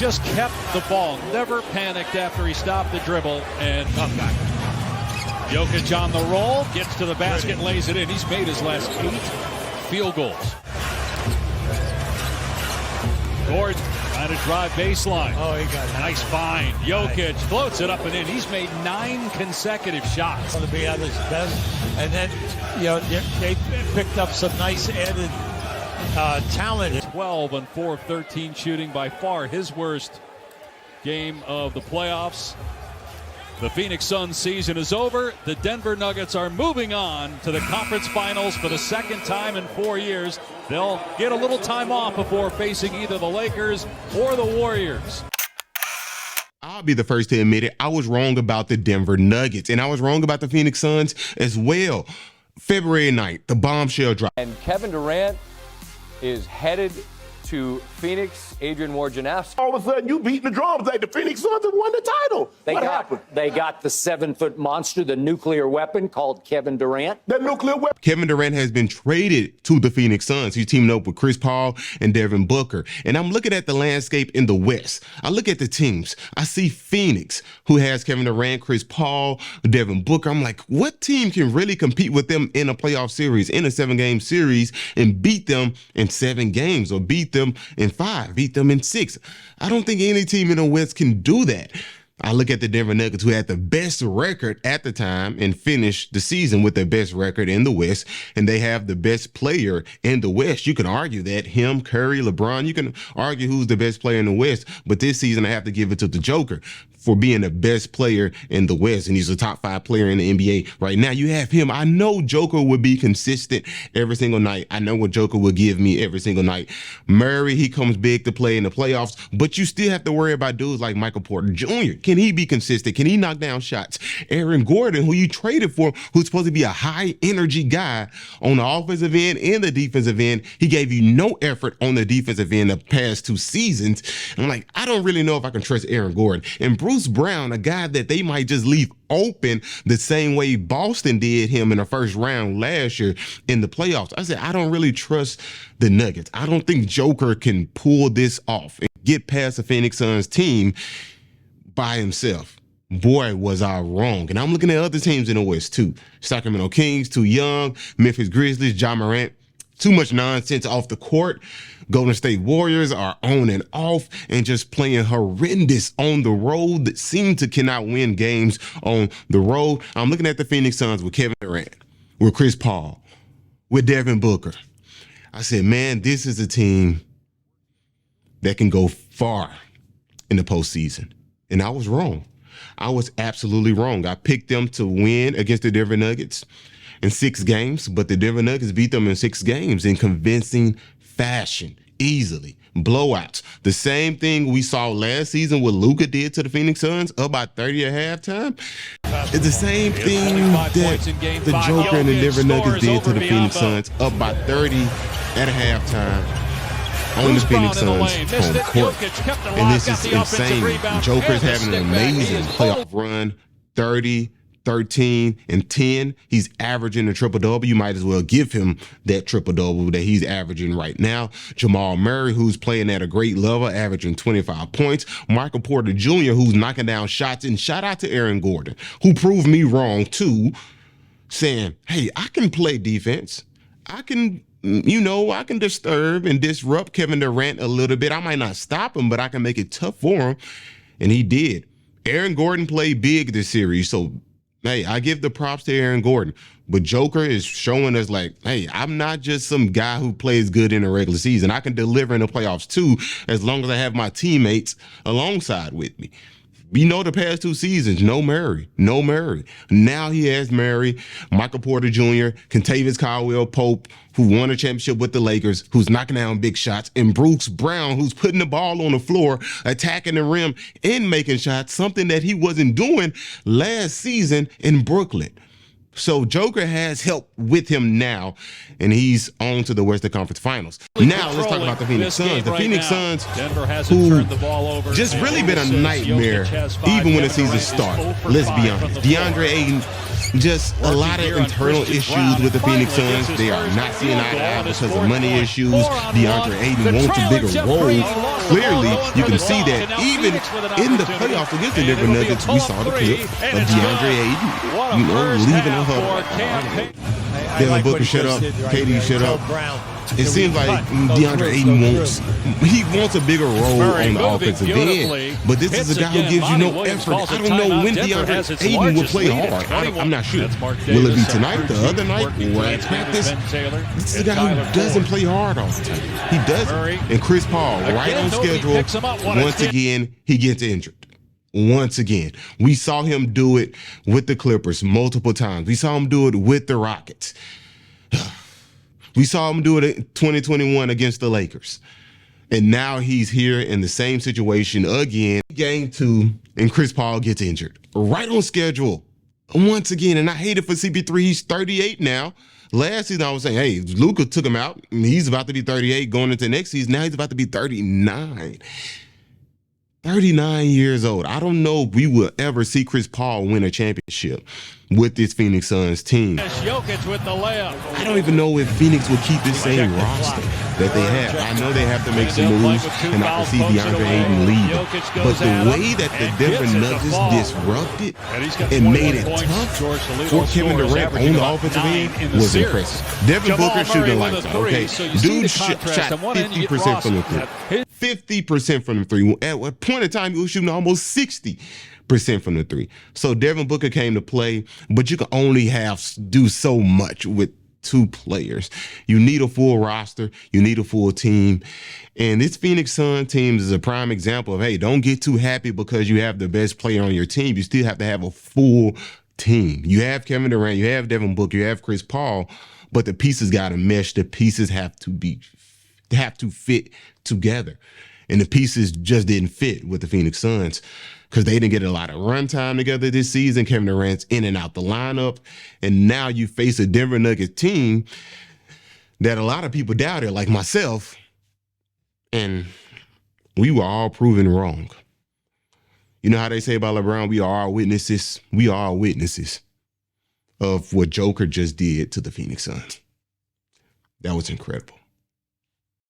just kept the ball, never panicked after he stopped the dribble and come back. Jokic on the roll, gets to the basket, lays it in. He's made his last 8 field goals. Gordon trying to drive baseline. Oh, he got it. Nice find. Jokic floats it up and in. He's made 9 consecutive shots. To be at his best, and then they picked up some nice added talent. 12 on 4 of 13 shooting, by far his worst game of the playoffs. The Phoenix Suns season is over. The Denver Nuggets are moving on to the conference finals for the second time in 4 years. They'll get a little time off before facing either the Lakers or the Warriors. I'll be the first to admit it. I was wrong about the Denver Nuggets, and I was wrong about the Phoenix Suns as well. February 9th, the bombshell dropped. And Kevin Durant is headed to Phoenix. Adrian Wojnarowski. All of a sudden, you beating the drums like the Phoenix Suns have won the title. What happened? They got the 7-foot monster, the nuclear weapon called Kevin Durant. That nuclear weapon. Kevin Durant has been traded to the Phoenix Suns. He's teaming up with Chris Paul and Devin Booker. And I'm looking at the landscape in the West. I look at the teams. I see Phoenix, who has Kevin Durant, Chris Paul, Devin Booker. I'm like, what team can really compete with them in a playoff series, in a 7-game series, and beat them in 7 games, or beat them in 5, beat them in 6? I don't think any team in the West can do that. I look at the Denver Nuggets, who had the best record at the time and finished the season with the best record in the West, and they have the best player in the West. You can argue that, him, Curry, LeBron, you can argue who's the best player in the West, but this season I have to give it to the Joker for being the best player in the West, and he's a top 5 player in the NBA right now. You have him. I know Joker would be consistent every single night. I know what Joker would give me every single night. Murray, he comes big to play in the playoffs, but you still have to worry about dudes like Michael Porter Jr. Can he be consistent? Can he knock down shots? Aaron Gordon, who you traded for, who's supposed to be a high energy guy on the offensive end and the defensive end, he gave you no effort on the defensive end the past 2 seasons. I'm like, I don't really know if I can trust Aaron Gordon. And Bruce Brown, a guy that they might just leave open the same way Boston did him in the first round last year in the playoffs. I said, I don't really trust the Nuggets. I don't think Joker can pull this off and get past the Phoenix Suns team by himself. Boy, was I wrong. And I'm looking at other teams in the West too. Sacramento Kings, too young. Memphis Grizzlies, Ja Morant, too much nonsense off the court. Golden State Warriors are on and off and just playing horrendous on the road, that seem to cannot win games on the road. I'm looking at the Phoenix Suns with Kevin Durant, with Chris Paul, with Devin Booker. I said, man, this is a team that can go far in the postseason. And I was wrong. I was absolutely wrong. I picked them to win against the Denver Nuggets in 6 games, but the Denver Nuggets beat them in 6 games in convincing fashion, easily, blowouts. The same thing we saw last season what Luka did to the Phoenix Suns, up by 30 at halftime. It's the same thing that the Joker and the Denver Nuggets did to the Phoenix Suns, up by 30 at halftime on the Phoenix Suns home court. And this is insane. Joker's having an amazing playoff run, 30, 13, and 10. He's averaging a triple-double. You might as well give him that triple-double that he's averaging right now. Jamal Murray, who's playing at a great level, averaging 25 points. Michael Porter Jr., who's knocking down shots. And shout out to Aaron Gordon, who proved me wrong too, saying, hey, I can play defense. I can disturb and disrupt Kevin Durant a little bit. I might not stop him, but I can make it tough for him. And he did. Aaron Gordon played big this series, so hey, I give the props to Aaron Gordon, but Joker is showing us like, hey, I'm not just some guy who plays good in the regular season. I can deliver in the playoffs too, as long as I have my teammates alongside with me. We know the past 2 seasons, no Murray. Now he has Murray, Michael Porter Jr., Kentavious Caldwell-Pope, who won a championship with the Lakers, who's knocking down big shots, and Bruce Brown, who's putting the ball on the floor, attacking the rim and making shots, something that he wasn't doing last season in Brooklyn. So Joker has help with him now, and he's on to the Western Conference Finals. Now let's talk about the Phoenix Suns. The Phoenix Suns, who just really been a nightmare even when the season started. Let's be honest. DeAndre Ayton just a lot of internal issues with the Phoenix Suns. They are not seeing eye to eye because of money issues. DeAndre Ayton wants a bigger role. Clearly, you can see that even in the playoffs against the Denver Nuggets, we saw the clip of DeAndre Ayton, leaving a huddle. Devin Booker, shut up. KD, shut up. It seems like DeAndre Ayton wants a bigger role on the offensive end. But this is a guy who gives you no effort. I don't know when DeAndre Ayton will play hard. I'm not sure. Will it be tonight, the other night? What practice? This is a guy who doesn't play hard all the time. He doesn't. And Chris Paul, right on schedule, once again, he gets injured. Once again, we saw him do it with the Clippers multiple times. We saw him do it with the Rockets. We saw him do it in 2021 against the Lakers. And now he's here in the same situation again. Game 2, and Chris Paul gets injured. Right on schedule. Once again, and I hate it for CP3. He's 38 now. Last season, I was saying, hey, Luka took him out. He's about to be 38 going into next season. Now he's about to be 39. 39 years old. I don't know if we will ever see Chris Paul win a championship with this Phoenix Suns team. Jokic with the layup. I don't even know if Phoenix will keep the same roster that they have. I know they have to make some moves, and I can see DeAndre Ayton leave. But the way that the Denver Nuggets disrupted and made it tough for Kevin Durant on the offensive end was impressive. Devin Booker shooting lights out. Okay, dude shot 50% from the three. 50% from the three. At what point in time he was shooting almost 60% from the three. So Devin Booker came to play, but you can only do so much with 2 players. You need a full roster. You need a full team. And this Phoenix Suns team is a prime example of, hey, don't get too happy because you have the best player on your team. You still have to have a full team. You have Kevin Durant, you have Devin Booker, you have Chris Paul, but the pieces got to mesh. The pieces have to fit together. And the pieces just didn't fit with the Phoenix Suns because they didn't get a lot of run time together this season. Kevin Durant's in and out the lineup. And now you face a Denver Nuggets team that a lot of people doubted, like myself. And we were all proven wrong. You know how they say about LeBron, we are all witnesses. We are all witnesses of what Joker just did to the Phoenix Suns. That was incredible.